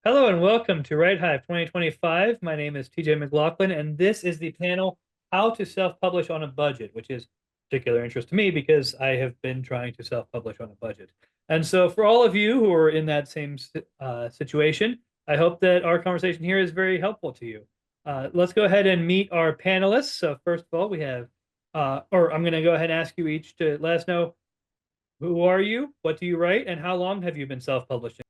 Hello and welcome to Write Hive 2025. My name is TJ McLaughlin, and this is the panel How to Self-Publish on a Budget, which is particular interest to me because I have been trying to self-publish on a budget. And so, for all of you who are in that same situation, I hope that our conversation here is very helpful to you. Let's go ahead and meet our panelists. So, first of all, we have, or I'm going to go ahead and ask you each to let us know who are you, what do you write, and how long have you been self-publishing?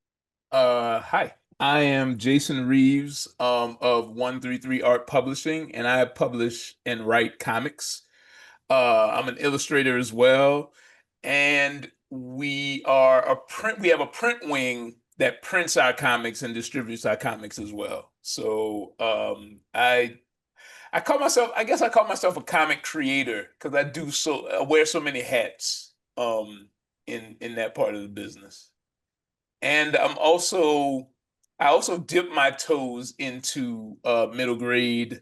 Hi. I am Jason Reeves of 133 Art Publishing, and I publish and write comics. I'm an illustrator as well, and we have a print wing that prints our comics and distributes our comics as well. So I guess I call myself a comic creator because I wear so many hats in that part of the business. And I also dip my toes into middle grade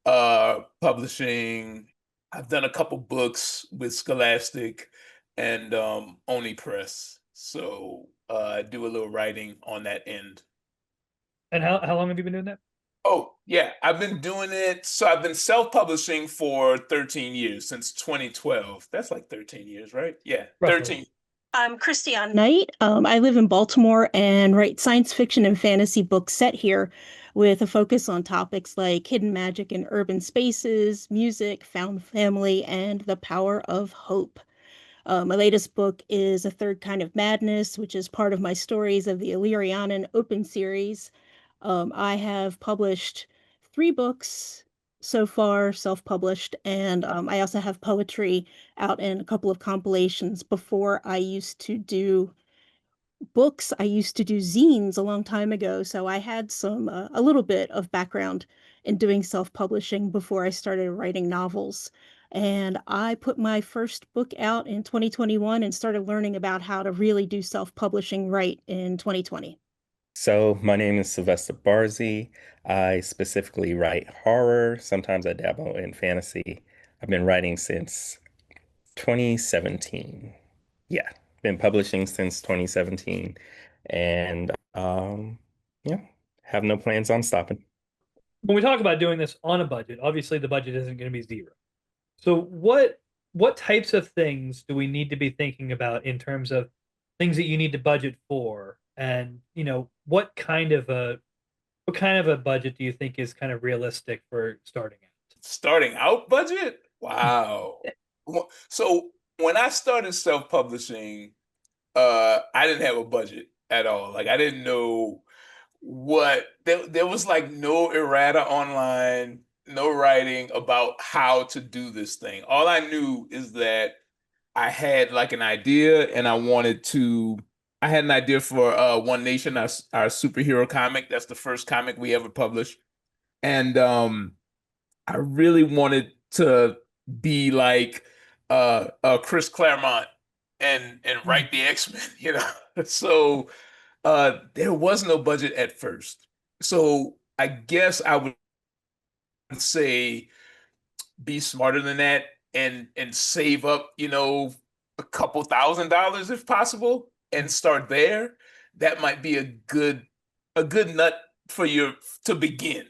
publishing. I've done a couple books with Scholastic and Oni Press. So I do a little writing on that end. And how long have you been doing that? Oh, yeah, I've been doing it. So I've been self-publishing for 13 years, since 2012. That's like 13 years, right? Yeah, Roughly. 13. I'm Christiane Knight. I live in Baltimore and write science fiction and fantasy books set here with a focus on topics like hidden magic in urban spaces, music, found family, and the power of hope. My latest book is A Third Kind of Madness, which is part of my Stories of the Illyrianan Open series. I have published three books so far, self-published, and I also have poetry out in a couple of compilations. Before I used to do books, I used to do zines a long time ago, so I had a little bit of background in doing self-publishing before I started writing novels. And I put my first book out in 2021 and started learning about how to really do self-publishing right in 2020. So, my name is Sylvester Brazey. I specifically write horror. Sometimes I dabble in fantasy. I've been writing since 2017. Yeah, been publishing since 2017. And yeah, have no plans on stopping. When we talk about doing this on a budget, obviously the budget isn't going to be zero. So what types of things do we need to be thinking about in terms of things that you need to budget for? And, what kind of a budget do you think is kind of realistic for starting Starting out budget? Wow. So when I started self-publishing, I didn't have a budget at all. Like I didn't know there was like no errata online, no writing about how to do this thing. All I knew is that I had like an idea and I had an idea for One Nation, our superhero comic. That's the first comic we ever published. And I really wanted to be like Chris Claremont and out? write the X-Men, you know. So there was no budget at first. So I guess I would say be smarter than that and save up, a couple $1,000 if possible and start there. That might be a good nut for you to begin.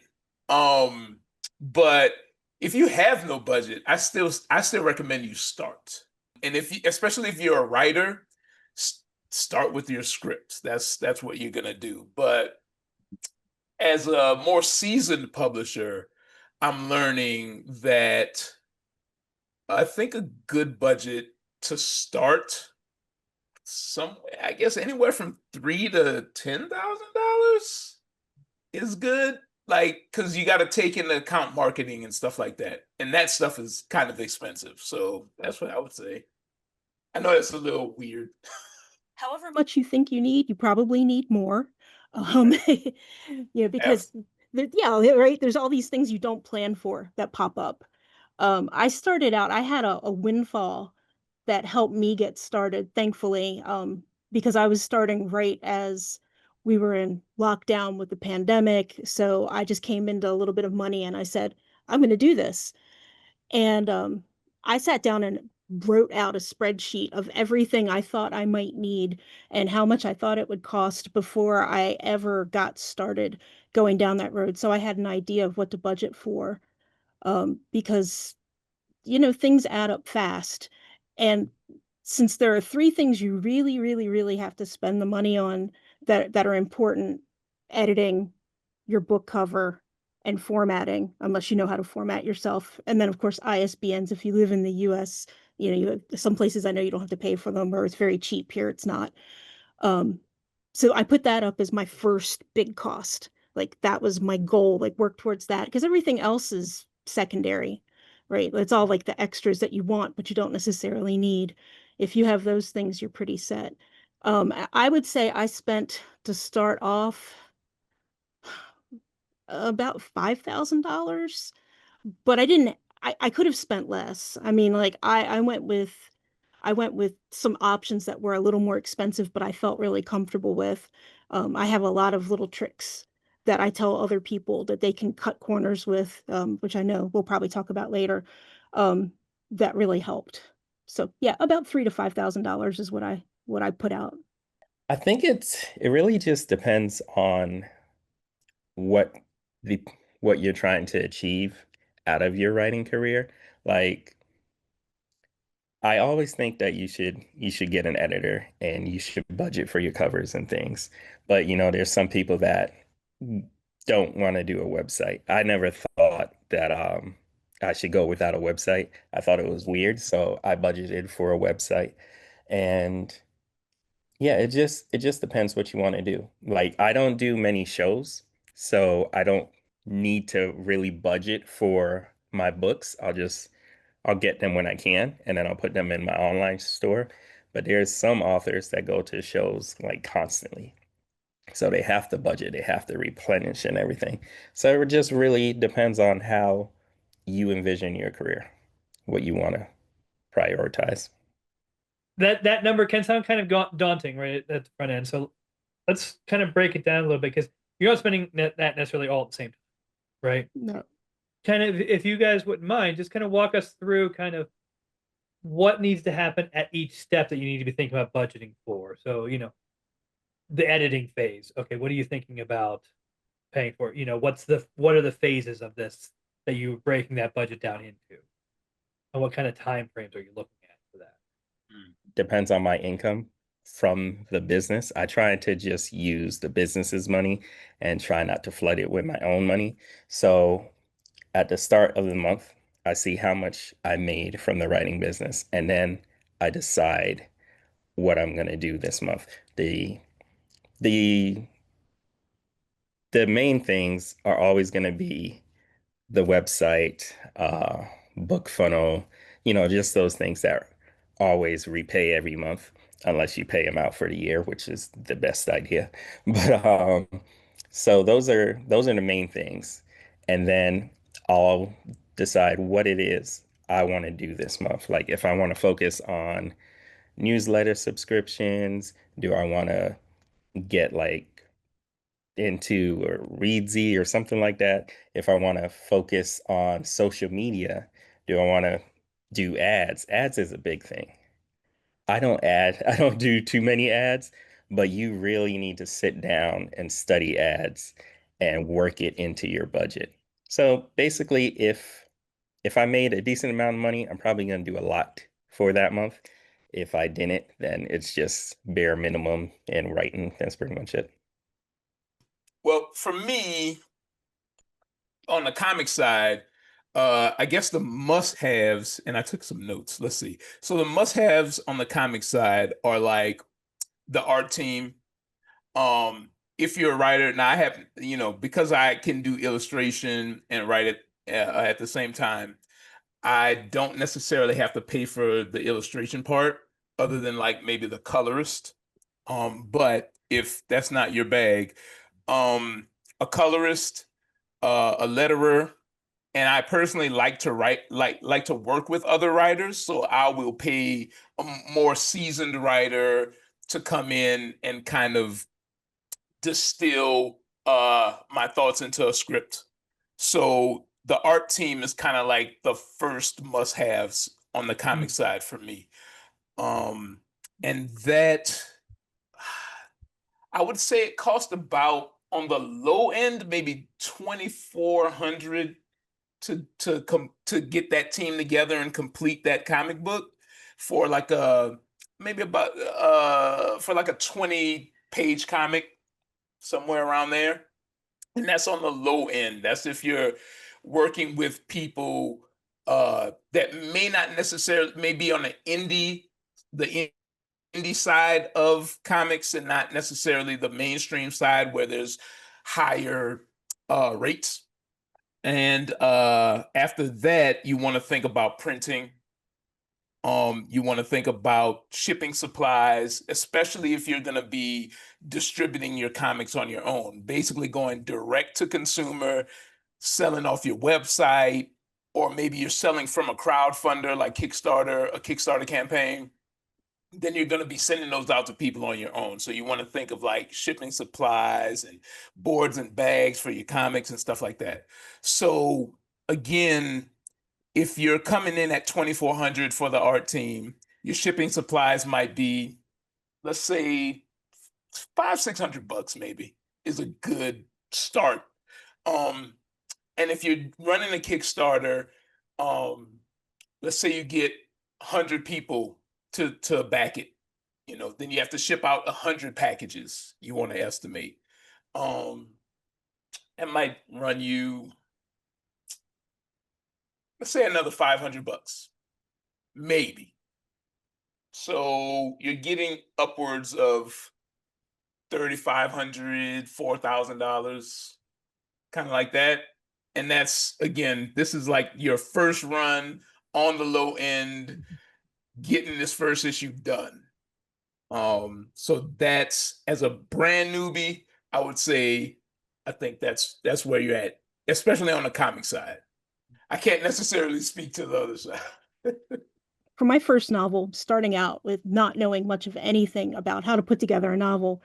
But if you have no budget, I still recommend you start. And especially if you're a writer, start with your scripts. That's what you're gonna do. But as a more seasoned publisher, I'm learning that I think a good budget to start somewhere, I guess anywhere from $3,000 to $10,000 is good. Like, because you got to take into account marketing and stuff like that. And that stuff is kind of expensive. So that's what I would say. I know that's a little weird. However much you think you need, you probably need more. Yeah. Um, because yeah, right. There's all these things you don't plan for that pop up. I started out, I had a windfall that helped me get started, thankfully, because I was starting right as we were in lockdown with the pandemic. So I just came into a little bit of money and I said, I'm going to do this. And I sat down and wrote out a spreadsheet of everything I thought I might need and how much I thought it would cost before I ever got started going down that road. So I had an idea of what to budget for, because things add up fast. And since there are three things you really, really, really have to spend the money on that are important: editing, your book cover, and formatting, unless you know how to format yourself. And then, of course, ISBNs. If you live in the US, you have some places I know you don't have to pay for them, or it's very cheap. Here, it's not. Um, so I put that up as my first big cost. Like that was my goal, like work towards that, because everything else is secondary, right? It's all like the extras that you want, but you don't necessarily need. If you have those things, you're pretty set. I would say I spent, to start off, about $5,000, but I could have spent less. I mean, like I went with some options that were a little more expensive, but I felt really comfortable with. I have a lot of little tricks that I tell other people that they can cut corners with, which I know we'll probably talk about later. Um, that really helped. So yeah, about $3,000 to $5,000 is what I put out. I think it really just depends on what the what you're trying to achieve out of your writing career. Like I always think that you should get an editor and you should budget for your covers and things. But there's some people that don't want to do a website. I never thought that I should go without a website. I thought it was weird, so I budgeted for a website. And yeah, it just depends what you want to do. Like I don't do many shows, so I don't need to really budget for my books. I'll get them when I can, and then I'll put them in my online store. But there's some authors that go to shows like constantly. So they have to budget, they have to replenish and everything. So it just really depends on how you envision your career, what you want to prioritize. That number can sound kind of daunting, right, at the front end. So let's kind of break it down a little bit, because you're not spending that necessarily all at the same time, right? No. Kind of, if you guys wouldn't mind, just kind of walk us through kind of what needs to happen at each step that you need to be thinking about budgeting for. So, the editing phase. Okay, what are you thinking about paying for? What are the phases of this that you're breaking that budget down into? And what kind of time frames are you looking at for that? Depends on my income from the business. I try to just use the business's money and try not to flood it with my own money. So at the start of the month, I see how much I made from the writing business, and then I decide what I'm going to do this month. The the main things are always going to be the website, book funnel, just those things that always repay every month, unless you pay them out for the year, which is the best idea. But so those are the main things. And then I'll decide what it is I want to do this month. Like if I want to focus on newsletter subscriptions, do I want to get like into or Reedsy or something like that. If I want to focus on social media, do I want to do ads? Ads is a big thing. I don't do too many ads, but you really need to sit down and study ads and work it into your budget. So basically, if I made a decent amount of money, I'm probably going to do a lot for that month. If I didn't, then it's just bare minimum in writing. That's pretty much it. Well, for me, on the comic side, I guess the must-haves, and I took some notes. Let's see. So the must-haves on the comic side are like the art team. If you're a writer, now I have, because I can do illustration and write it at the same time, I don't necessarily have to pay for the illustration part, other than like maybe the colorist. But if that's not your bag, a colorist, a letterer, and I personally like to write, like to work with other writers, so I will pay a more seasoned writer to come in and kind of distill my thoughts into a script. So the art team is kind of like the first must-haves on the comic side for me. And that I would say it cost about, on the low end, maybe 2,400 to get that team together and complete that comic book for like a maybe about for like a 20-page comic, somewhere around there. And that's on the low end. That's if you're working with people that may not necessarily, may be on the indie side of comics and not necessarily the mainstream side where there's higher rates. And after that, you want to think about printing. You want to think about shipping supplies, especially if you're going to be distributing your comics on your own, basically going direct to consumer, selling off your website, or maybe you're selling from a crowdfunder like Kickstarter, a Kickstarter campaign. Then you're going to be sending those out to people on your own. So you want to think of like shipping supplies and boards and bags for your comics and stuff like that. So again, if you're coming in at 2,400 for the art team, your shipping supplies might be, let's say, $500-600 maybe is a good start. And if you're running a Kickstarter, let's say you get 100 people to back it, then you have to ship out 100 packages you want to estimate. It might run you, let's say, another $500, maybe. So you're getting upwards of $3,500, $4,000, kind of like that. And that's, again, this is like your first run on the low end, getting this first issue done. So that's, as a brand newbie, I would say, I think that's where you're at, especially on the comic side. I can't necessarily speak to the other side. For my first novel, starting out with not knowing much of anything about how to put together a novel,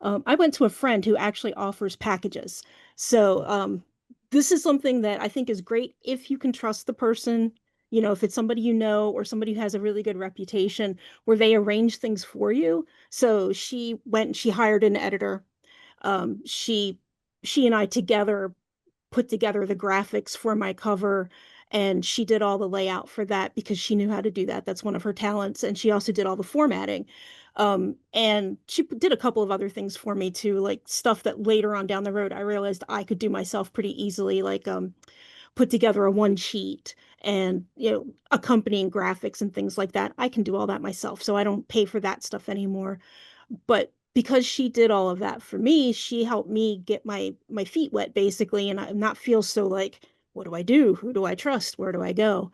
I went to a friend who actually offers packages. So this is something that I think is great if you can trust the person, if it's somebody you know or somebody who has a really good reputation, where they arrange things for you. So she went and she hired an editor. She and I together put together the graphics for my cover, and she did all the layout for that because she knew how to do that. That's one of her talents. And she also did all the formatting. And she did a couple of other things for me too, like stuff that later on down the road I realized I could do myself pretty easily, like put together a one sheet and accompanying graphics and things like that. I can do all that myself, so I don't pay for that stuff anymore. But because she did all of that for me, she helped me get my feet wet basically, and I not feel so like, what do I do? Who do I trust? Where do I go?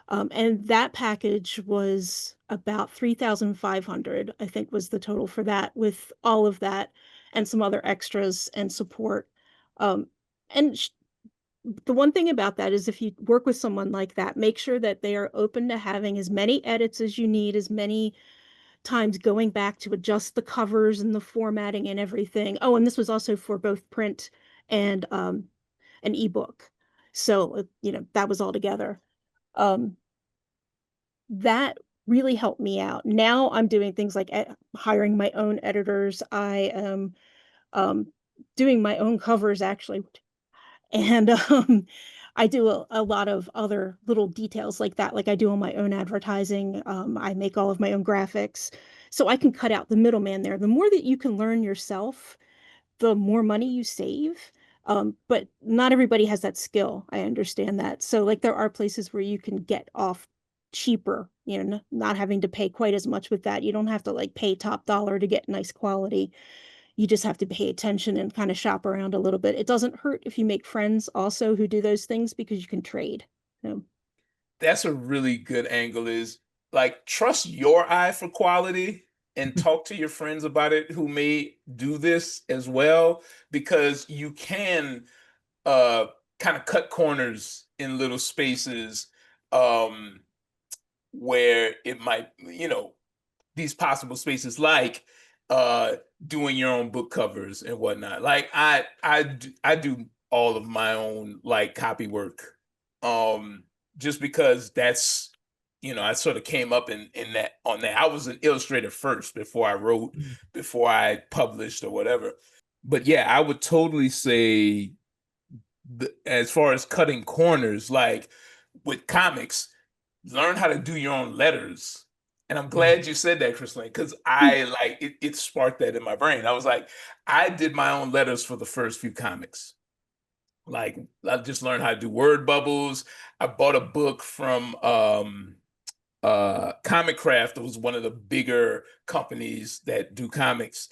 And that package was about 3,500, I think was the total for that, with all of that and some other extras and support. And the one thing about that is if you work with someone like that, make sure that they are open to having as many edits as you need, as many times going back to adjust the covers and the formatting and everything. Oh, and this was also for both print and an ebook. So, that was all together. That really helped me out. Now I'm doing things like hiring my own editors. I am doing my own covers actually. And I do a lot of other little details like that. Like I do all my own advertising. I make all of my own graphics. So I can cut out the middleman there. The more that you can learn yourself, the more money you save. But not everybody has that skill. I understand that. So like there are places where you can get off cheaper, not having to pay quite as much with that. You don't have to like pay top dollar to get nice quality. You just have to pay attention and kind of shop around a little bit. It doesn't hurt if you make friends also who do those things because you can trade. That's a really good angle, is like, trust your eye for quality and talk to your friends about it who may do this as well, because you can kind of cut corners in little spaces where it might, these possible spaces, like doing your own book covers and whatnot. Like I do all of my own like copy work, just because that's I sort of came up in that on that. I was an illustrator first before I wrote, Mm. before I published or whatever. But yeah, I would totally say as far as cutting corners, like with comics, learn how to do your own letters. And I'm Mm. glad you said that, Christine, because I like it sparked that in my brain. I was like, I did my own letters for the first few comics. Like I just learned how to do word bubbles. I bought a book from Comic Craft. It was one of the bigger companies that do comics.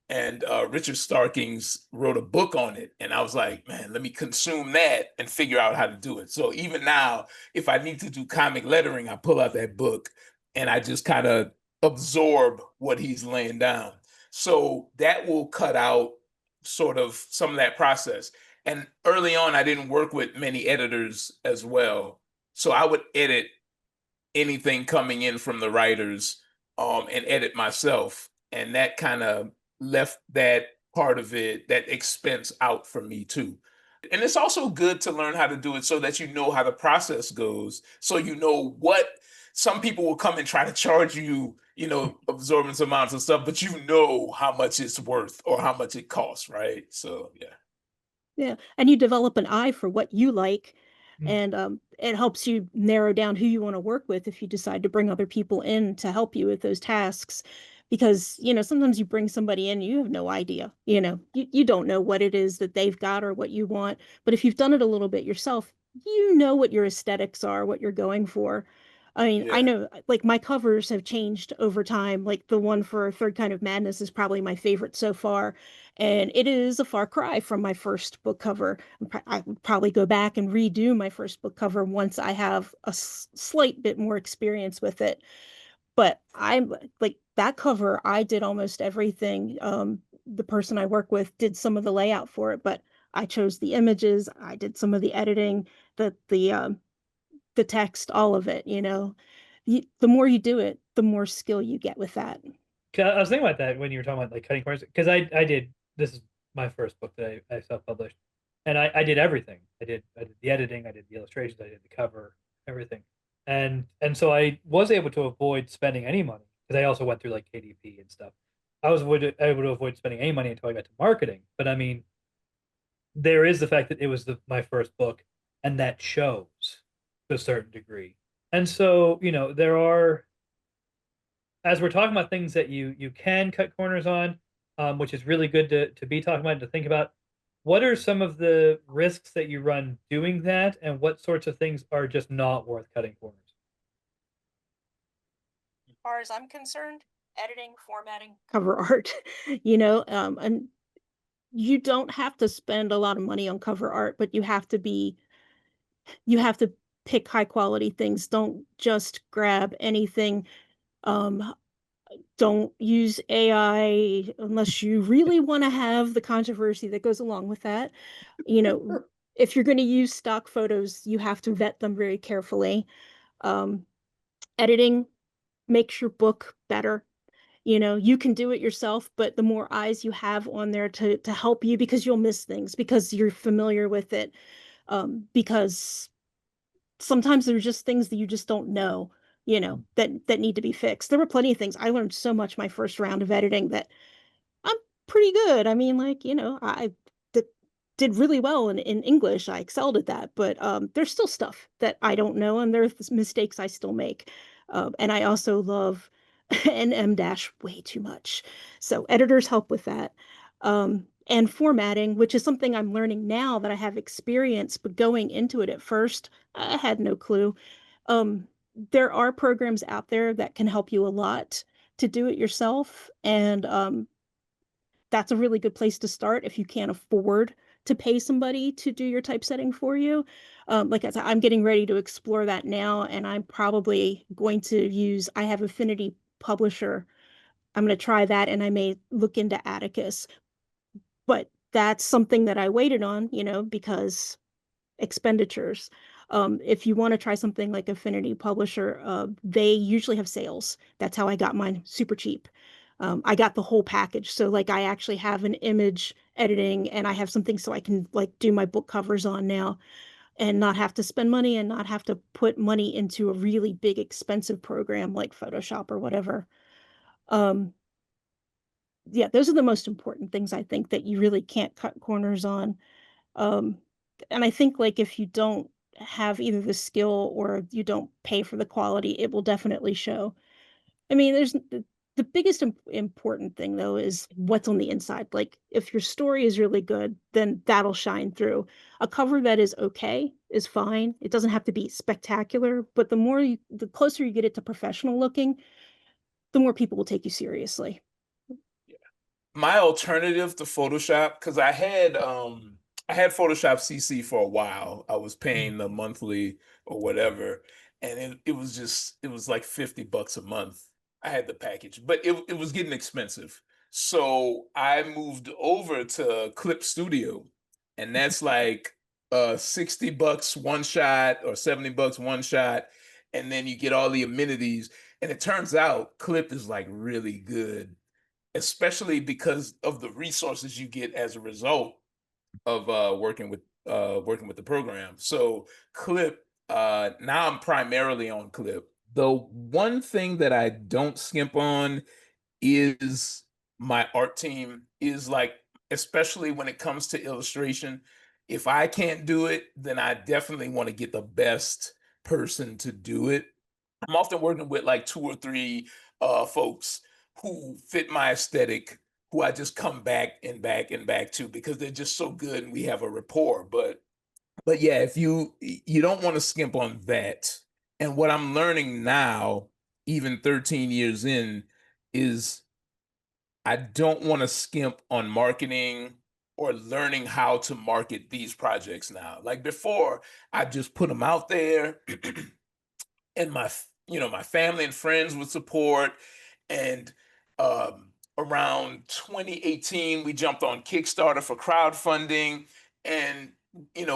And Richard Starkings wrote a book on it. And I was like, man, let me consume that and figure out how to do it. So even now, if I need to do comic lettering, I pull out that book and I just kind of absorb what he's laying down. So that will cut out sort of some of that process. And early on, I didn't work with many editors as well. So I would edit anything coming in from the writers and edit myself. And that kind of left that part of it, that expense out for me too. And it's also good to learn how to do it so that you know how the process goes. So you know what some people will come and try to charge you, absorbance amounts of stuff, but you know how much it's worth or how much it costs, right? So yeah. Yeah, and you develop an eye for what you like, Mm. and it helps you narrow down who you want to work with if you decide to bring other people in to help you with those tasks. Because, sometimes you bring somebody in, you have no idea, you don't know what it is that they've got or what you want. But if you've done it a little bit yourself, you know what your aesthetics are, what you're going for. I mean, I Yeah. know like my covers have changed over time. Like the one for Third Kind of Madness is probably my favorite so far, and it is a far cry from my first book cover. I would probably go back and redo my first book cover once I have a slight bit more experience with it. But I'm like that cover, I did almost everything. The person I work with did some of the layout for it, but I chose the images, I did some of the editing, the text, all of it. The more you do it, the more skill you get with that. 'Cause I was thinking about that when you were talking about like cutting corners, because I did, this is my first book that I self-published, and I did everything. I did the editing, I did the illustrations, I did the cover, everything. And so I was able to avoid spending any money because I also went through like KDP and stuff. I was able to avoid spending any money until I got to marketing. But I mean, there is the fact that it was my first book, and that shows to a certain degree. And so, there are, as we're talking about things that you can cut corners on, which is really good to be talking about and to think about. What are some of the risks that you run doing that, and what sorts of things are just not worth cutting corners? As far as I'm concerned, editing, formatting, cover art, and you don't have to spend a lot of money on cover art, but you have to pick high quality things. Don't just grab anything. Um, don't use AI unless you really want to have the controversy that goes along with that. You know, if you're going to use stock photos, you have to vet them very carefully. Um, Editing makes your book better. You can do it yourself, but the more eyes you have on there to help you, because you'll miss things because you're familiar with it. Because sometimes there's just things that you just don't know, that need to be fixed. There were plenty of things. I learned so much my first round of editing that I'm pretty good. I mean, like, I did, did really well in English. I excelled at that, but there's still stuff that I don't know, and there's mistakes I still make. And I also love NM dash way too much. So editors help with that. And formatting, which is something I'm learning now that I have experience, but going into it at first, I had no clue. Um, there are programs out there that can help you a lot to do it yourself. And that's a really good place to start if you can't afford to pay somebody to do your typesetting for you. Like I said, I'm getting ready to explore that now, and I'm probably going to I have Affinity Publisher. I'm going to try that, and I may look into Atticus. But that's something that I waited on, because expenditures. If you want to try something like Affinity Publisher, they usually have sales. That's how I got mine super cheap. I got the whole package. So like I actually have an image editing, and I have something so I can like do my book covers on now. and not have to spend money and not have to put money into a really big expensive program like Photoshop or whatever. Yeah, those are the most important things I think that you really can't cut corners on. Um, and I think like if you don't have either the skill or you don't pay for the quality, it will definitely show. I mean, the biggest important thing though is what's on the inside. Like if your story is really good, then that'll shine through. A cover that is okay is fine. It doesn't have to be spectacular, but the closer you get it to professional looking, the more people will take you seriously. My alternative to Photoshop, because I had Photoshop CC for a while. I was paying the monthly or whatever, and it was like $50 a month. I had the package, but it was getting expensive. So I moved over to Clip Studio, and that's like $60 one shot or $70 one shot, and then you get all the amenities. And it turns out Clip is like really good, especially because of the resources you get as a result of working with the program. So Clip, now I'm primarily on Clip. The one thing that I don't skimp on is my art team is like, especially when it comes to illustration. If I can't do it, then I definitely want to get the best person to do it. I'm often working with like two or three folks who fit my aesthetic, who I just come back and back and back to because they're just so good and we have a rapport. But yeah, if you don't want to skimp on that. And what I'm learning now, even 13 years in, is I don't want to skimp on marketing or learning how to market these projects now. Like before, I just put them out there and my family and friends would support. And around 2018 we jumped on Kickstarter for crowdfunding, and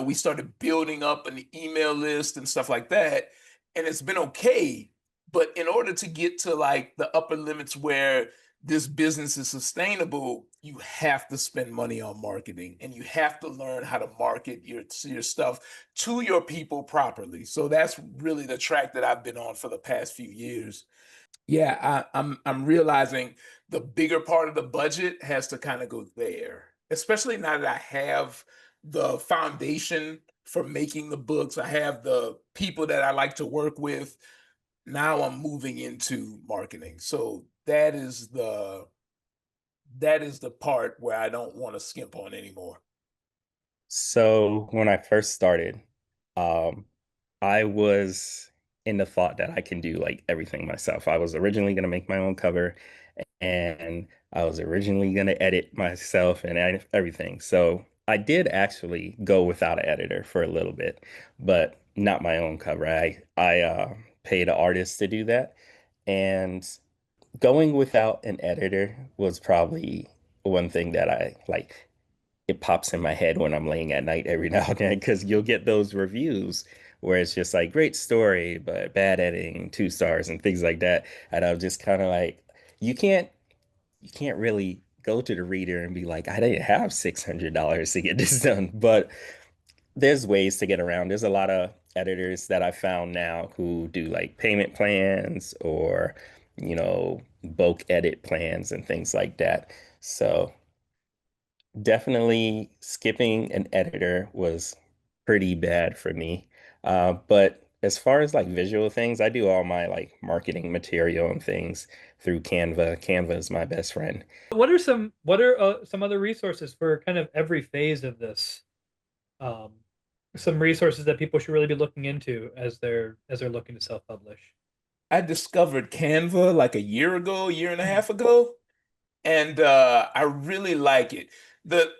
we started building up an email list and stuff like that, and it's been okay. But in order to get to like the upper limits where this business is sustainable, you have to spend money on marketing, and you have to learn how to market your stuff to your people properly. So that's really the track that I've been on for the past few years. Yeah, I'm realizing the bigger part of the budget has to kind of go there, especially now that I have the foundation for making the books. I have the people that I like to work with. Now I'm moving into marketing. So that is the part where I don't want to skimp on anymore. So when I first started, um, I was in the thought that I can do like everything myself. I was originally going to make my own cover, and I was originally going to edit myself and everything. So I did actually go without an editor for a little bit, but not my own cover. I paid an artist to do that, and going without an editor was probably one thing that I like. It pops in my head when I'm laying at night every now and then because you'll get those reviews where it's just like great story, but bad editing, 2 stars and things like that. And I'm just kind of like, you can't you can't really go to the reader and be like, I didn't have $600 to get this done. But there's ways to get around. There's a lot of editors that I found now who do like payment plans or, bulk edit plans and things like that. So definitely skipping an editor was pretty bad for me. But as far as like visual things, I do all my like marketing material and things through Canva. Canva is my best friend. What are some other resources for kind of every phase of this? Um, some resources that people should really be looking into as they're looking to self-publish. I discovered Canva like a year ago, a year and a half ago, and I really like it. The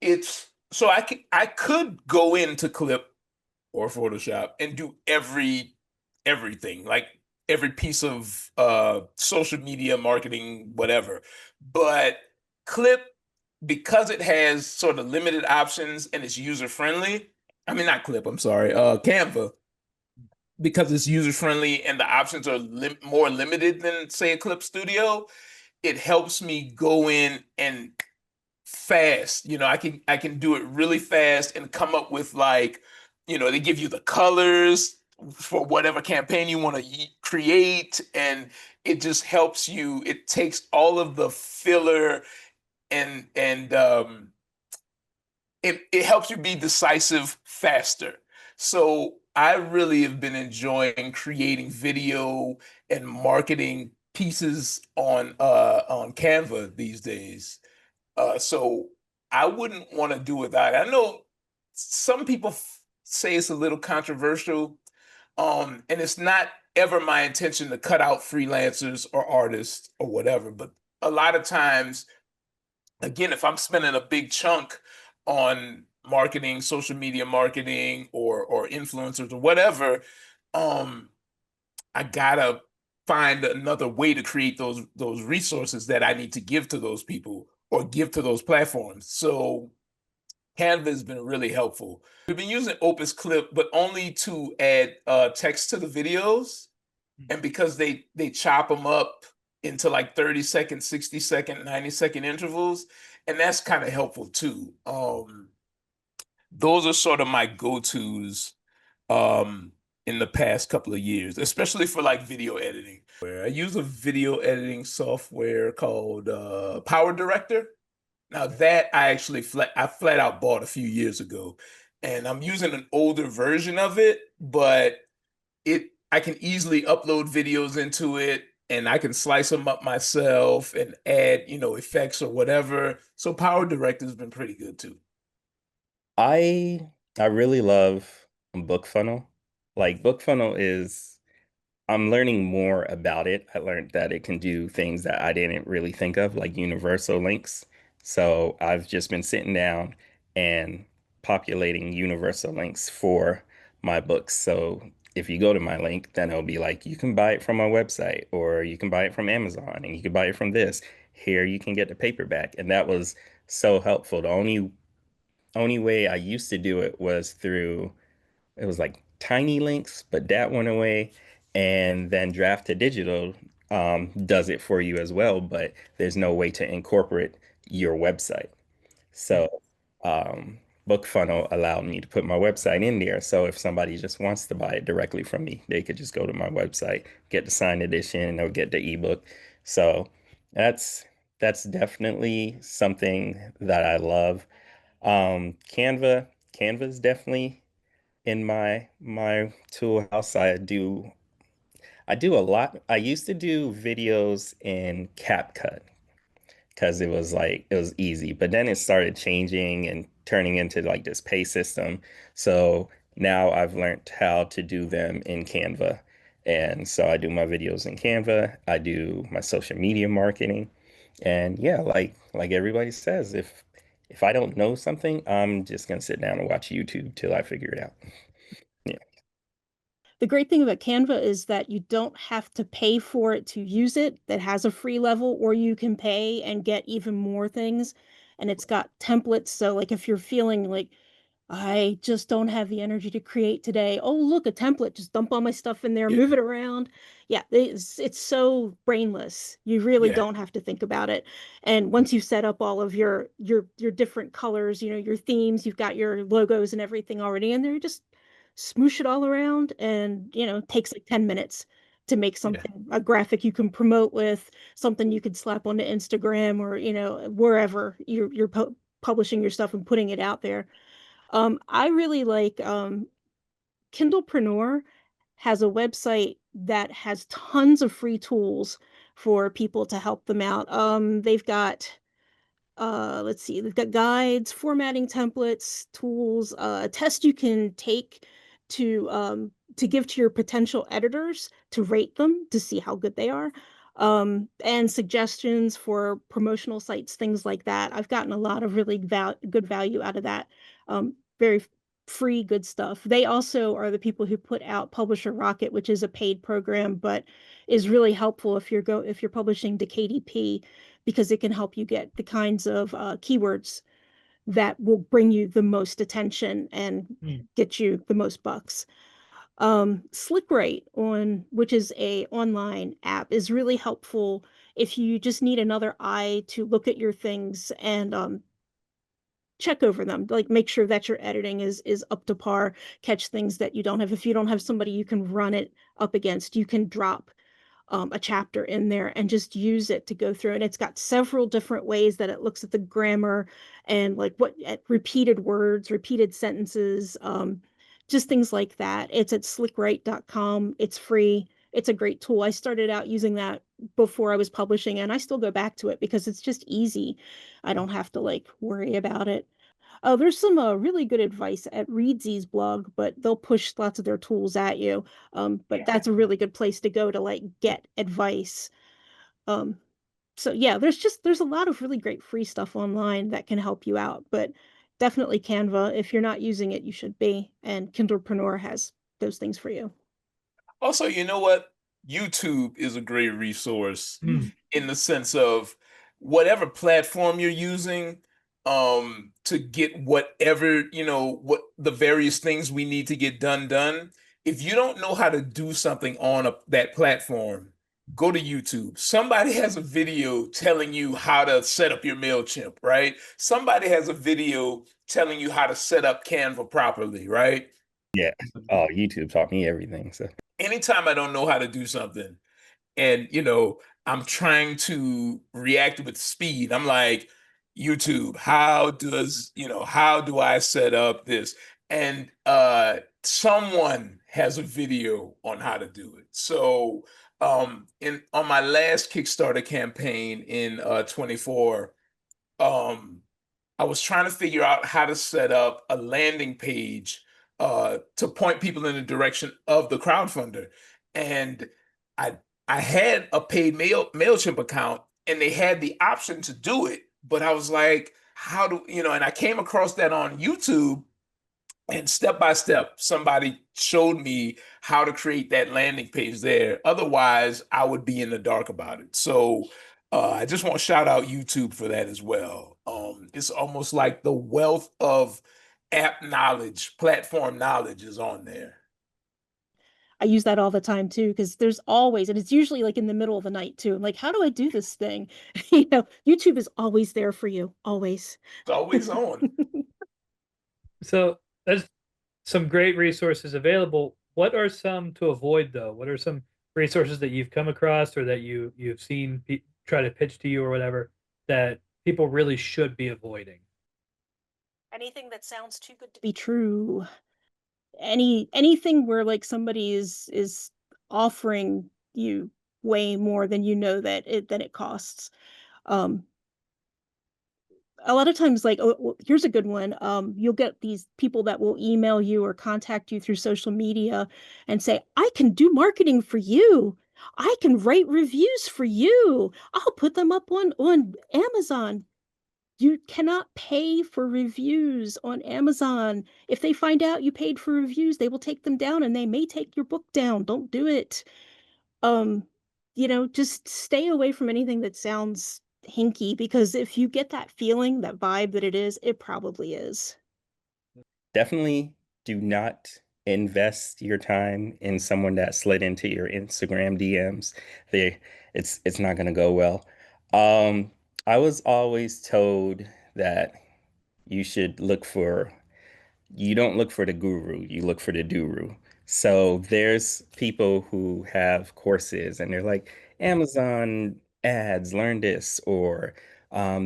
it's so I could go into Clip or Photoshop and do everything, like every piece of social media marketing, whatever. But Clip, because it has sort of limited options and it's user friendly. I mean, not Clip, I'm sorry, Canva, because it's user friendly and the options are more limited than say a Clip Studio. It helps me go in and fast. I can do it really fast and come up with like they give you the colors for whatever campaign you want to create, and it just helps you. It takes all of the filler and it helps you be decisive faster. So I really have been enjoying creating video and marketing pieces on Canva these days. So I wouldn't want to do without it. I know some people say it's a little controversial, and it's not ever my intention to cut out freelancers or artists or whatever. But a lot of times, again, if I'm spending a big chunk on marketing, social media marketing, or influencers or whatever, um, I gotta find another way to create those resources that I need to give to those people or give to those platforms. So Canva has been really helpful. We've been using Opus Clip, but only to add text to the videos, and because they chop them up into like 30-second, 60-second, 90-second intervals, and that's kind of helpful too. Those are sort of my go-tos um in the past couple of years, especially for like video editing. Where I use a video editing software called Power Director. Now that I actually flat out bought a few years ago, and I'm using an older version of it, but I can easily upload videos into it, and I can slice them up myself and add, effects or whatever. So Power Director has been pretty good too. I really love BookFunnel. Like BookFunnel is I'm learning more about it. I learned that it can do things that I didn't really think of, like universal links. So I've just been sitting down and populating universal links for my books. So if you go to my link, then it'll be like, you can buy it from my website, or you can buy it from Amazon, and you can buy it from this. Here you can get the paperback. And that was so helpful. The only way I used to do it was through it was like tiny links, but that went away. And then Draft to Digital does it for you as well, but there's no way to incorporate your website. So BookFunnel allowed me to put my website in there. So if somebody just wants to buy it directly from me, they could just go to my website, get the signed edition, or get the ebook. So that's that's definitely something that I love. Canva is definitely in my tool house. I do a lot. I used to do videos in CapCut because it was easy, but then it started changing and turning into like this pay system. So now I've learned how to do them in Canva. And so I do my videos in Canva. I do my social media marketing. And yeah, like everybody says, if I don't know something, I'm just gonna sit down and watch YouTube till I figure it out. Yeah. The great thing about Canva is that you don't have to pay for it to use it. That has a free level, or you can pay and get even more things. And it's got templates. So like if you're feeling like I just don't have the energy to create today. Oh, look, a template. Just dump all my stuff in there, Yeah, move it around. Yeah, it's so brainless. You really yeah, don't have to think about it. And once you've set up all of your different colors, your themes, you've got your logos and everything already in there, you just smoosh it all around, and it takes like 10 minutes to make yeah. something, a graphic you can promote with, something you could slap onto Instagram, or wherever you're publishing your stuff and putting it out there. I really like Kindlepreneur has a website that has tons of free tools for people to help them out. They've got let's see, they've got guides, formatting templates, tools, a test you can take to give to your potential editors to rate them to see how good they are. And suggestions for promotional sites, things like that. I've gotten a lot of really good value out of that. Very free, good stuff. They also are the people who put out Publisher Rocket, which is a paid program, but is really helpful if you're publishing to KDP, because it can help you get the kinds of keywords that will bring you the most attention and Mm. get you the most bucks. SlickWrite, which is a online app, is really helpful if you just need another eye to look at your things and check over them, like make sure that your editing is up to par, catch things that you don't have. If you don't have somebody you can run it up against, you can drop a chapter in there and just use it to go through. And it's got several different ways that it looks at the grammar and like what at repeated words, repeated sentences, just things like that. It's at slickwrite.com. It's free. It's a great tool. I started out using that before I was publishing, and I still go back to it because it's just easy. I don't have to like worry about it. Oh, there's some really good advice at Reeds's blog, but they'll push lots of their tools at you. But that's a really good place to go to like get advice. Um, so yeah, there's a lot of really great free stuff online that can help you out, but definitely Canva. If you're not using it, you should be. And Kindlepreneur has those things for you. Also, you know what? YouTube is a great resource Mm. in the sense of whatever platform you're using, to get whatever, what the various things we need to get done. If you don't know how to do something on that platform, go to YouTube. Somebody has a video telling you how to set up your MailChimp, right? Somebody has a video telling you how to set up Canva properly, right? Yeah. Oh, YouTube taught me everything. So Anytime I don't know how to do something and I'm trying to react with speed, I'm like, YouTube, how do I set up this? And someone has a video on how to do it. So in on my last Kickstarter campaign in 24, um I was trying to figure out how to set up a landing page to point people in the direction of the crowdfunder. And I I had a paid MailChimp account and they had the option to do it, but I was like, how do and I came across that on YouTube, and step by step, somebody showed me how to create that landing page there. Otherwise, I would be in the dark about it. So I just want to shout out YouTube for that as well. It's almost like the wealth of app knowledge, platform knowledge is on there. I use that all the time too, because there's always, and it's usually like in the middle of the night too. I'm like, how do I do this thing? YouTube is always there for you, always. It's always on. So there's some great resources available. What are some to avoid though? What are some resources that you've come across or that you've seen try to pitch to you or whatever that people really should be avoiding? Anything that sounds too good to be true. Anything where like somebody is offering you way more than you know that it costs. Um, a lot of times, like, oh, here's a good one. You'll get these people that will email you or contact you through social media and say, I can do marketing for you. I can write reviews for you. I'll put them up on Amazon. You cannot pay for reviews on Amazon. If they find out you paid for reviews, they will take them down and they may take your book down. Don't do it. Um, just stay away from anything that sounds hinky because if you get that feeling, that vibe that it probably is. definitely do not invest your time in someone that slid into your Instagram DMs. They it's not gonna go well. Um, I was always told that you should look for you don't look for the guru, you look for the guru. So there's people who have courses and they're like, Amazon ads, learn this, or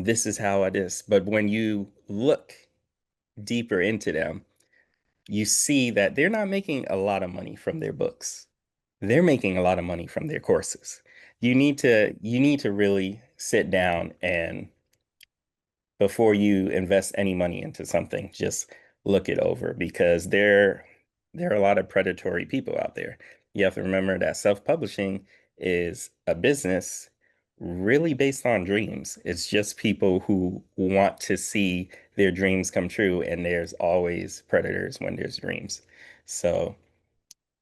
this is how it is. But when you look deeper into them, you see that they're not making a lot of money from their books. They're making a lot of money from their courses. You need to really sit down and before you invest any money into something, just look it over because there are a lot of predatory people out there. You have to remember that self-publishing is a business really based on dreams. It's just people who want to see their dreams come true, and there's always predators when there's dreams. So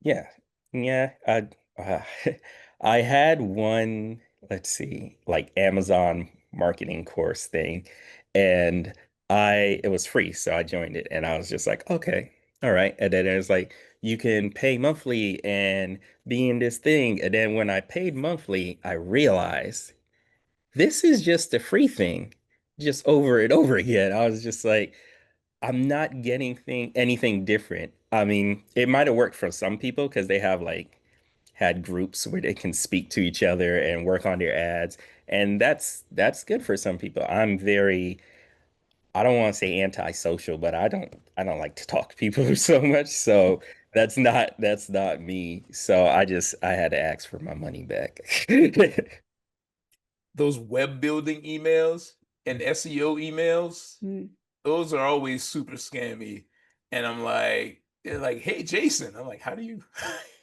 yeah. Yeah, uh, I had one, let's see, like Amazon marketing course thing, and it was free, so I joined it, and I was just like, okay, all right. And then it was like, you can pay monthly and be in this thing. And then when I paid monthly, I realized this is just a free thing. just over and over again. I was just like, I'm not getting anything different. I mean, it might have worked for some people because they have like had groups where they can speak to each other and work on their ads, and that's good for some people. I'm very, I don't want to say antisocial, but I don't like to talk to people so much. So that's not me. So I had to ask for my money back. Those web building emails and SEO emails, those are always super scammy. And I'm like, they're like, hey, Jason. I'm like, how do you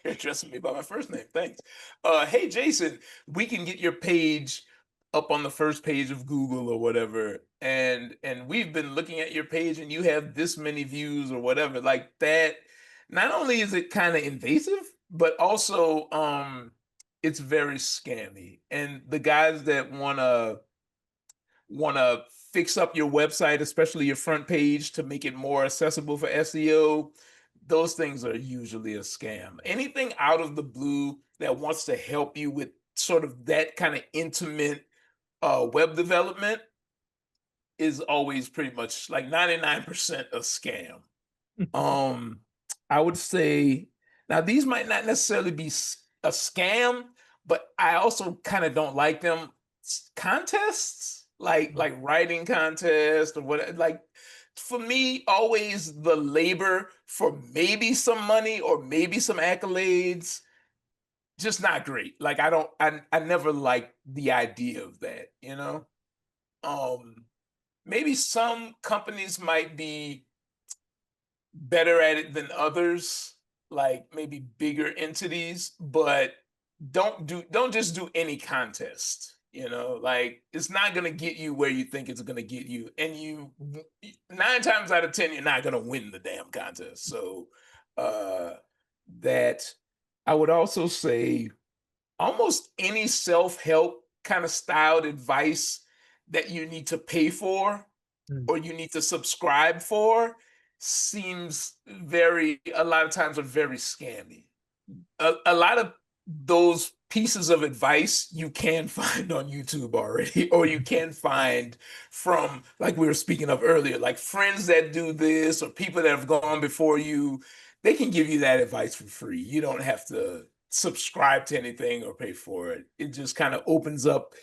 you're addressing me by my first name? Thanks. Hey, Jason, we can get your page up on the first page of Google or whatever. And we've been looking at your page and you have this many views or whatever. Like that, not only is it kind of invasive, but also it's very scammy. And the guys that wanna fix up your website, especially your front page, to make it more accessible for SEO, those things are usually a scam. Anything out of the blue that wants to help you with sort of that kind of intimate web development is always pretty much like 99% a scam. Um, I would say now these might not necessarily be a scam, but I also kind of don't like them. Contests, like writing contests or what, like for me, always the labor for maybe some money or maybe some accolades, just not great. Like I never liked the idea of that, you know? Maybe some companies might be better at it than others, like maybe bigger entities, but don't just do any contest. You know, like it's not gonna get you where you think it's gonna get you, and 9 times out of 10 you're not gonna win the damn contest. So uh that I would also say almost any self-help kind of styled advice that you need to pay for or you need to subscribe for seems a lot of times are very scammy. A lot of those pieces of advice you can find on YouTube already, or you can find from, like we were speaking of earlier, like friends that do this or people that have gone before you. They can give you that advice for free. You don't have to subscribe to anything or pay for it. It just kind of opens up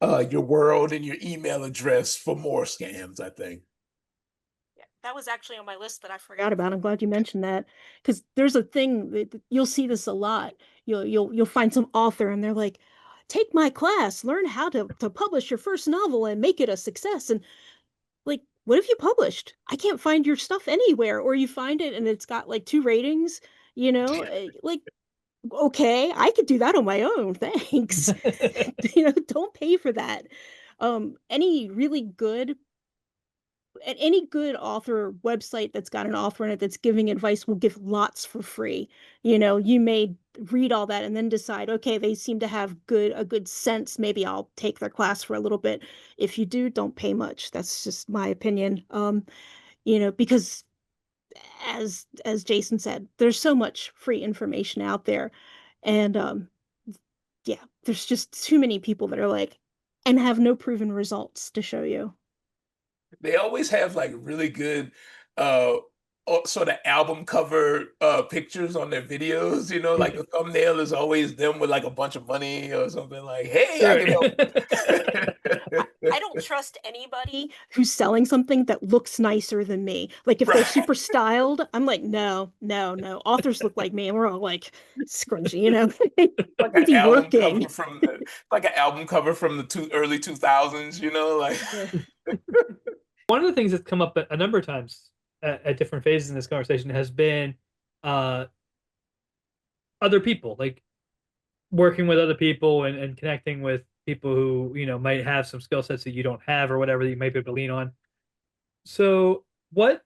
your world and your email address for more scams, I think. Yeah, that was actually on my list that I forgot about. I'm glad you mentioned that because there's a thing that you'll see this a lot. You'll find some author and they're like, "Take my class, learn how to publish your first novel and make it a success." And like, what have you published? I can't find your stuff anywhere. Or you find it and it's got like 2 ratings, like, okay, I could do that on my own. Thanks. Don't pay for that. Any really good any good author website that's got an author in it that's giving advice will give lots for free. You may read all that and then decide, okay, they seem to have a good sense. Maybe I'll take their class for a little bit. If you do, don't pay much. That's just my opinion. Because as Jason said, there's so much free information out there. And yeah, there's just too many people that are like, and have no proven results to show you. They always have like really good uh sort of album cover pictures on their videos, like the thumbnail is always them with like a bunch of money or something like, hey, I can help. I don't trust anybody who's selling something that looks nicer than me. Like if they're Right. super styled, I'm like, no, no, no. Authors look like me, and we're all like scrunchy, Like Is an he album working? cover from the like an album cover from the early 2000s, like Yeah. One of the things that's come up a number of times at different phases in this conversation has been uh, other people, like working with other people and connecting with people who might have some skill sets that you don't have or whatever that you might be able to lean on. So what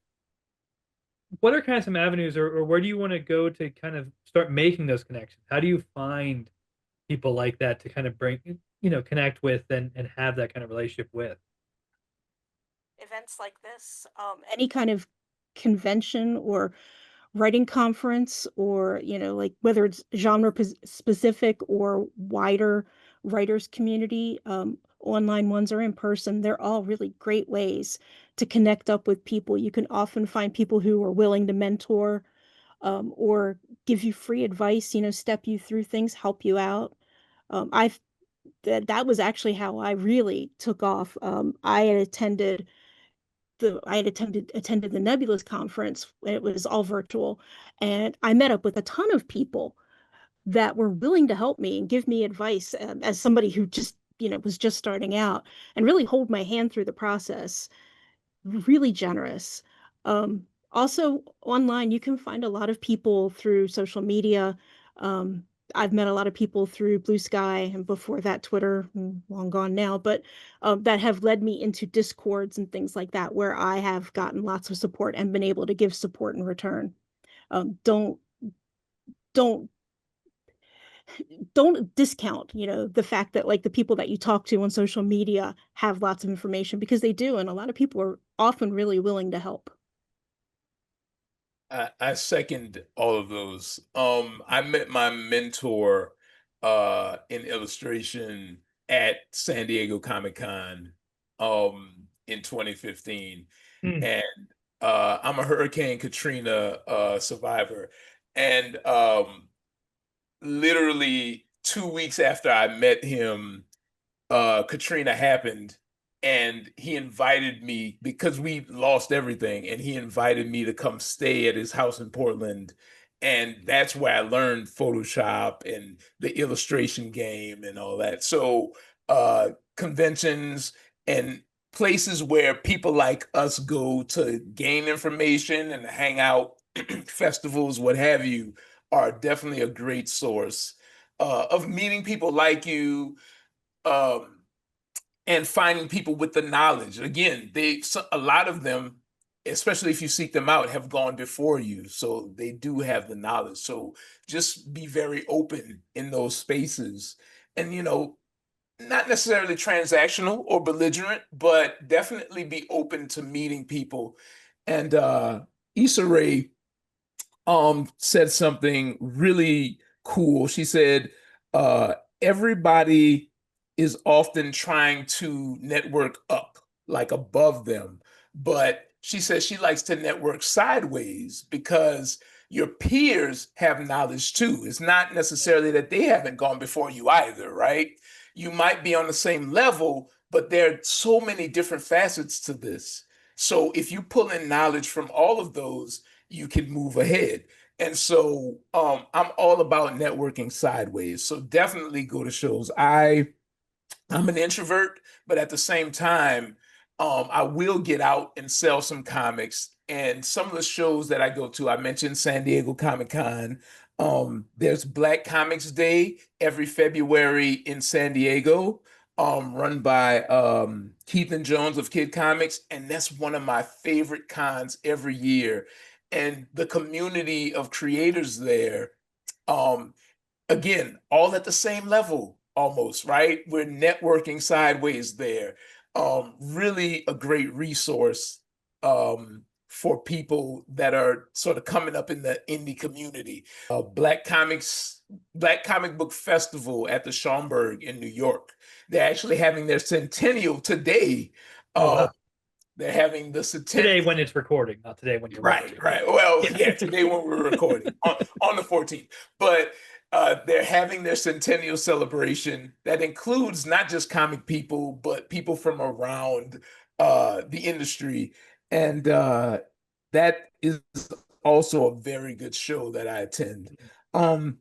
are kind of some avenues, or where do you want to go to kind of start making those connections? How do you find people like that to kind of bring connect with and have that kind of relationship with? Events like this, any kind of convention or writing conference, or like whether it's genre specific or wider writers community, online ones or in person, they're all really great ways to connect up with people. You can often find people who are willing to mentor, or give you free advice, step you through things, help you out. I've that was actually how I really took off. I had attended the Nebulous conference. It was all virtual, and I met up with a ton of people that were willing to help me and give me advice, as somebody who just was just starting out, and really hold my hand through the process. Really generous. Also online, you can find a lot of people through social media. Um, I've met a lot of people through Blue Sky, and before that, Twitter, long gone now, but that have led me into Discords and things like that, where I have gotten lots of support and been able to give support in return. Don't don't don't discount, the fact that, like, the people that you talk to on social media have lots of information, because they do, and a lot of people are often really willing to help. I second all of those. I met my mentor in illustration at San Diego Comic-Con in 2015. Hmm. And I'm a Hurricane Katrina survivor. And literally 2 weeks after I met him, Katrina happened, and he invited me because we lost everything, and he invited me to come stay at his house in Portland. And that's where I learned Photoshop and the illustration game and all that. So conventions and places where people like us go to gain information and hang out, festivals, what have you, are definitely a great source of meeting people like you, um, and finding people with the knowledge. Again, a lot of them, especially if you seek them out, have gone before you, so they do have the knowledge. So just be very open in those spaces, and not necessarily transactional or belligerent, but definitely be open to meeting people. And Issa Rae said something really cool. She said, uh, everybody is often trying to network up, like above them. But she says she likes to network sideways because your peers have knowledge too. It's not necessarily that they haven't gone before you either, right? You might be on the same level, but there are so many different facets to this. So if you pull in knowledge from all of those, you can move ahead. And so I'm all about networking sideways. So definitely go to shows. I'm an introvert, but at the same time, I will get out and sell some comics. And some of the shows that I go to, I mentioned San Diego Comic-Con. There's Black Comics Day every February in San Diego, run by Keith and Jones of Kid Comics, and that's one of my favorite cons every year. And the community of creators there, um, again, all at the same level almost, right? We're networking sideways there. Really a great resource for people that are sort of coming up in the indie community. Black Comic Book Festival at the Schaumburg in New York. They're actually having their centennial today. Oh, Uh, wow. they're having the centennial. Today when it's recording, not today when you're Right, watching. right. Well, Yeah. yeah, today when we're recording on the 14th. But they're having their centennial celebration that includes not just comic people, but people from around the industry. And that is also a very good show that I attend. I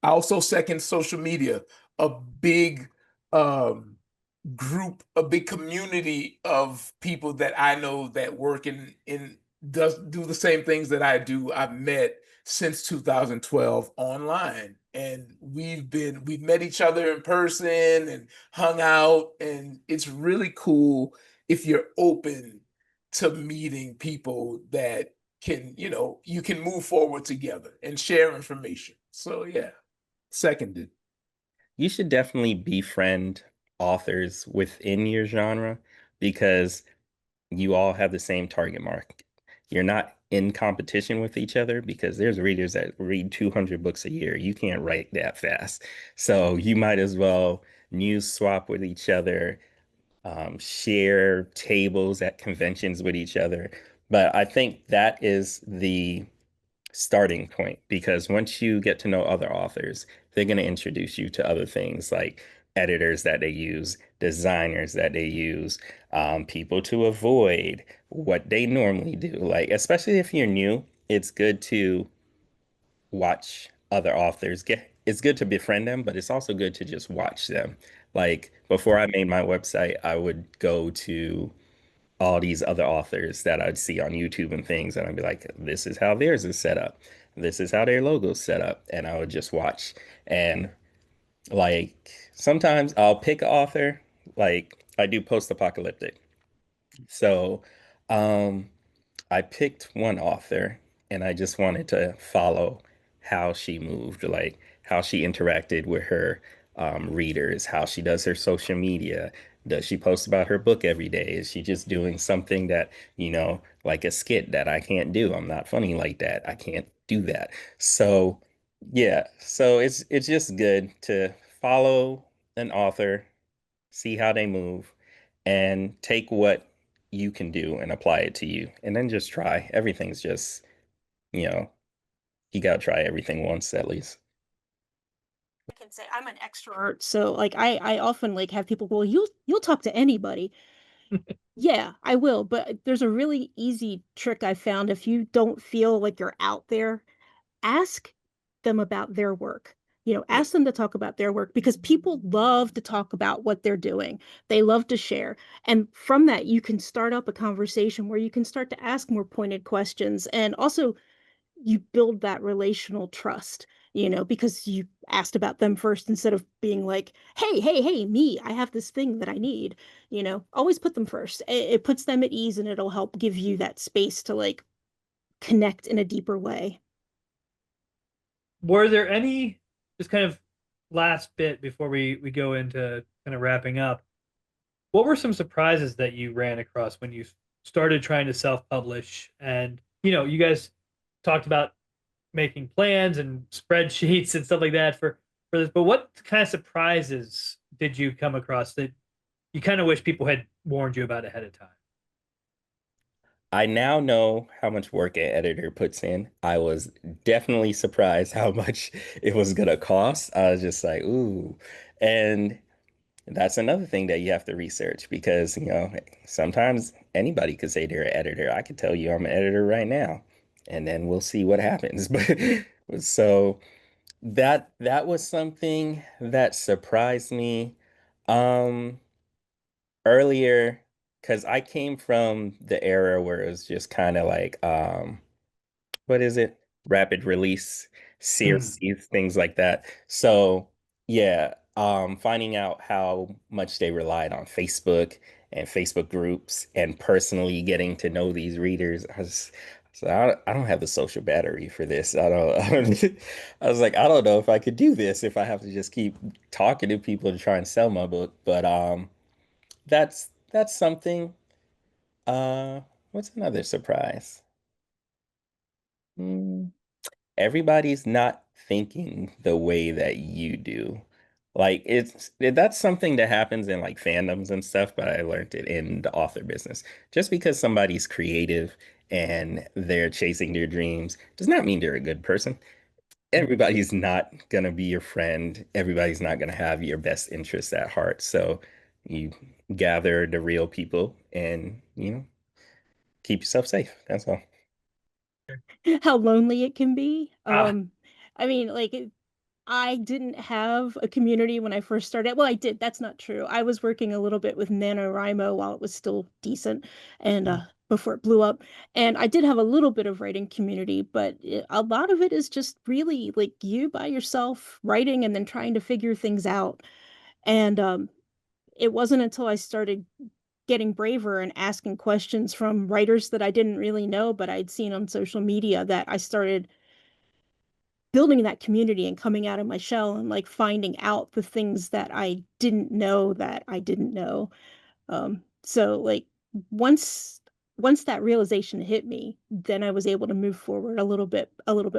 also second social media, a big um, a big community of people that I know that work in do the same things that I do. I've met since 2012 online, and we've met each other in person and hung out, and it's really cool if you're open to meeting people that you can move forward together and share information. So yeah, seconded. You should definitely befriend authors within your genre because you all have the same target market. You're not in competition with each other because there's readers that read 200 books a year. You can't write that fast. So you might as well news swap with each other, share tables at conventions with each other. But I think that is the starting point because once you get to know other authors, they're going to introduce you to other things like editors that they use, designers that they use, people to avoid, what they normally do. Like, especially if you're new, it's good to watch other authors. It's good to befriend them, but it's also good to just watch them. Like, before I made my website, I would go to all these other authors that I'd see on YouTube and things, and I'd be like, this is how theirs is set up. This is how their logo's set up. And I would just watch. And like sometimes I'll pick an author, like I do post-apocalyptic. So um I picked one author and I just wanted to follow how she moved, like how she interacted with her readers, how she does her social media. Does she post about her book every day? Is she just doing something that, like a skit that I can't do? I'm not funny like that. I can't do that. So, yeah, so it's just good to follow an author, see how they move, and take what you can do and apply it to you. And then just try. Everything's just, you know, you gotta try everything once at least. I can say I'm an extrovert, so like I often like have people go, well, you'll talk to anybody. Yeah, I will, but there's a really easy trick I found. If you don't feel like you're out there, ask them about their work. Yeah. Ask them to talk about their work because people love to talk about what they're doing. They love to share. And from that, you can start up a conversation where you can start to ask more pointed questions. And also, you build that relational trust, because you asked about them first instead of being like, hey, me, I have this thing that I need. Always put them first. It puts them at ease and it'll help give you that space to like connect in a deeper way. Were there any, just kind of last bit before we go into kind of wrapping up, what were some surprises that you ran across when you started trying to self-publish? And you guys talked about making plans and spreadsheets and stuff like that for this, but what kind of surprises did you come across that you kind of wish people had warned you about ahead of time? I now know how much work an editor puts in. I was definitely surprised how much it was gonna cost. I was just like, ooh. And that's another thing that you have to research because, sometimes anybody could say they're an editor. I could tell you I'm an editor right now, and then we'll see what happens. But so that was something that surprised me um earlier because I came from the era where it was just kind of like what is it? Rapid release Hmm. series, things like that. So yeah, finding out how much they relied on Facebook and Facebook groups and personally getting to know these readers, I don't have the social battery for this. I was like, I don't know if I could do this if I have to just keep talking to people to try and sell my book. But that's something. Uh, what's another surprise? Hmm. Everybody's not thinking the way that you do. Like that's something that happens in like fandoms and stuff, but I learned it in the author business. Just because somebody's creative and they're chasing their dreams does not mean they're a good person. Everybody's not gonna be your friend. Everybody's not gonna have your best interests at heart. So you gather the real people and, keep yourself safe. That's all. How lonely it can be. Ah, I mean, like I didn't have a community when I first started. Well, I did. That's not true. I was working a little bit with NaNoWriMo while it was still decent and before it blew up. And I did have a little bit of writing community, but a lot of it is just really like you by yourself writing and then trying to figure things out. And it wasn't until I started getting braver and asking questions from writers that I didn't really know, but I'd seen on social media that I started building that community and coming out of my shell and like finding out the things that I didn't know that I didn't know. So like once once that realization hit me, then I was able to move forward a little bit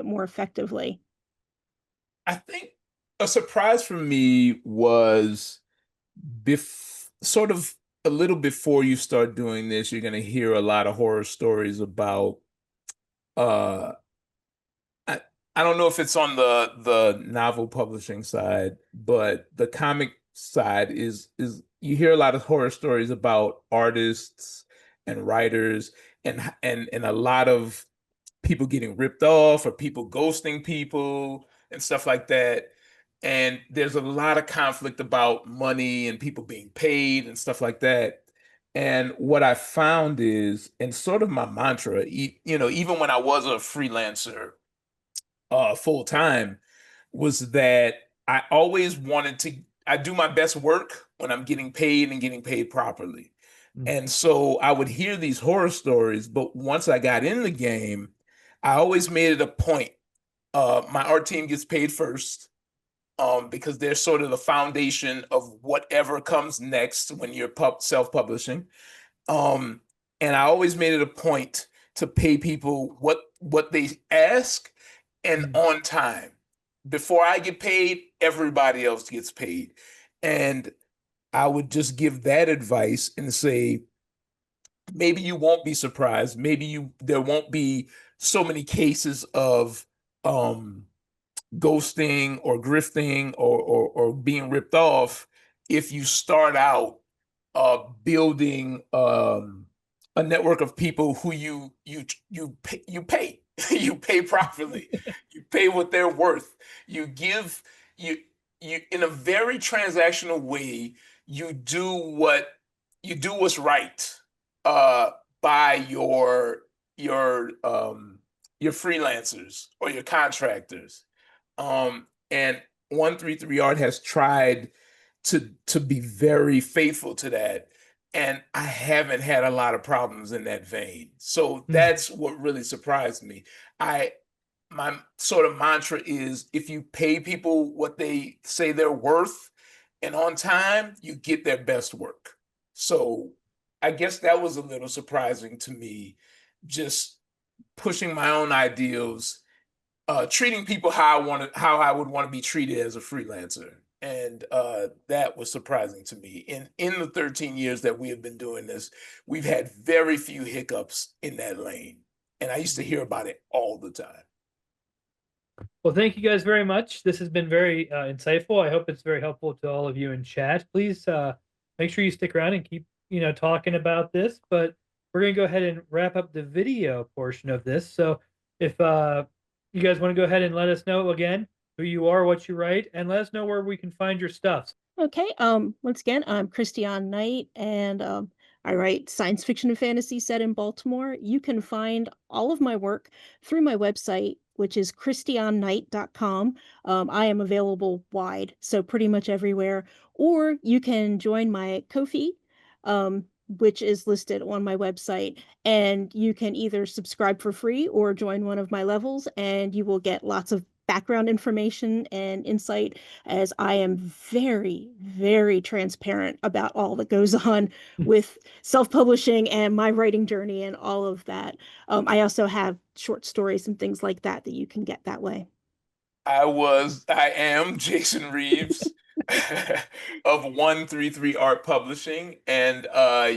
more effectively. I think a surprise for me was sort of a little before you start doing this, you're going to hear a lot of horror stories about uh I, I don't know if it's on the novel publishing side, but the comic side is you hear a lot of horror stories about artists and writers and a lot of people getting ripped off or people ghosting people and stuff like that. And there's a lot of conflict about money and people being paid and stuff like that. And what I found is, and sort of my mantra, even when I was a freelancer full time, was that I always wanted to, I do my best work when I'm getting paid and getting paid properly. And so I would hear these horror stories, but once I got in the game, I always made it a point. My art team gets paid first, because they're sort of the foundation of whatever comes next when you're self-publishing. Um, and I always made it a point to pay people what they ask and on time. Before I get paid, everybody else gets paid. And I would just give that advice and say, maybe you won't be surprised. Maybe there won't be so many cases of ghosting or grifting or being ripped off if you start out building a network of people who you pay you pay properly, you pay what they're worth, you give you you in a very transactional way, you do what's right uh by your freelancers or your contractors. And 133 Art has tried to be very faithful to that. And I haven't had a lot of problems in that vein. So that's what really surprised me. My sort of mantra is, if you pay people what they say they're worth and on time, you get their best work. So I guess that was a little surprising to me, just pushing my own ideals, treating people how I would want to be treated as a freelancer. And that was surprising to me. In the 13 years that we have been doing this, we've had very few hiccups in that lane. And I used to hear about it all the time. Well, thank you guys very much. This has been very insightful. I hope it's very helpful to all of you in chat. Please make sure you stick around and keep talking about this. But we're going to go ahead and wrap up the video portion of this. So if you guys want to go ahead and let us know again who you are, what you write, and let us know where we can find your stuff. Okay, once again, I'm Christiane Knight, and I write science fiction and fantasy set in Baltimore. You can find all of my work through my website, which is christianeknight.com. I am available wide, so pretty much everywhere. Or you can join my Ko-fi, which is listed on my website, and you can either subscribe for free or join one of my levels, and you will get lots of background information and insight, as I am very, very transparent about all that goes on with self-publishing and my writing journey and all of that. I also have short stories and things like that that you can get that way. I am Jason Reeves of 133 Art Publishing, and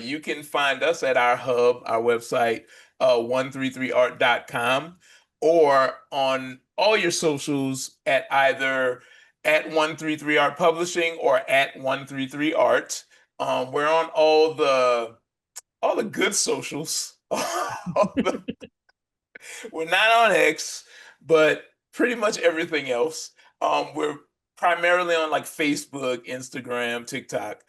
you can find us at our hub, our website, 133art.com, or on all your socials at either at 133 Art Publishing or at 133 Art. We're on all the good socials. We're not on X, but pretty much everything else. We're primarily on like Facebook, Instagram, TikTok.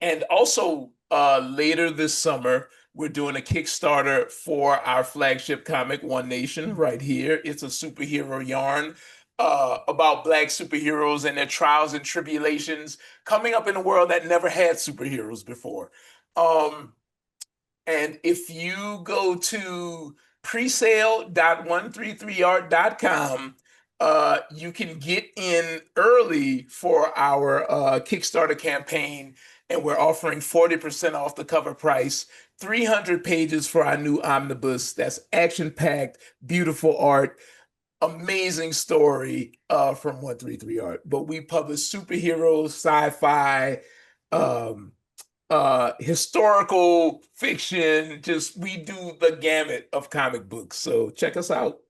And also later this summer, we're doing a Kickstarter for our flagship comic, One Nation, right here. It's a superhero yarn about Black superheroes and their trials and tribulations coming up in a world that never had superheroes before. And if you go to presale.133art.com, you can get in early for our Kickstarter campaign, and we're offering 40% off the cover price, 300 pages for our new omnibus. That's action-packed, beautiful art, amazing story from 133 Art. But we publish superheroes, sci-fi, um, historical fiction. Just we do the gamut of comic books. So check us out.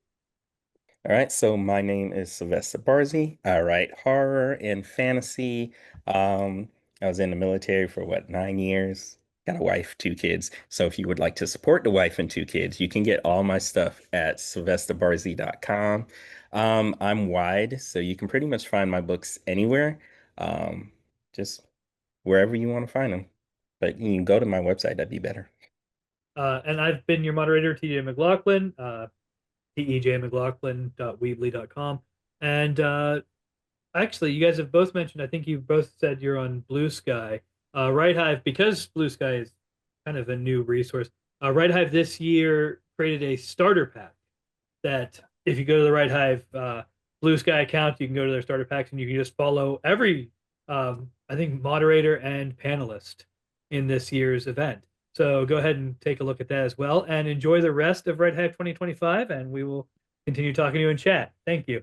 All right, so my name is Sylvester Brazey. I write horror and fantasy. Um, I was in the military for what, 9 years? Got a wife, 2 kids. So if you would like to support the wife and 2 kids, you can get all my stuff at sylvesterbarzey.com. I'm wide, so you can pretty much find my books anywhere, just wherever you want to find them. But you can go to my website, that'd be better. And I've been your moderator, TJ McLaughlin, tejmclaughlin.weebly.com. And actually, you guys have both mentioned, I think you both said you're on Blue Sky. Writehive, because Blue Sky is kind of a new resource, Writehive this year created a starter pack that if you go to the Writehive Blue Sky account, you can go to their starter packs and you can just follow every, I think, moderator and panelist in this year's event. So go ahead and take a look at that as well and enjoy the rest of Writehive 2025. And we will continue talking to you in chat. Thank you.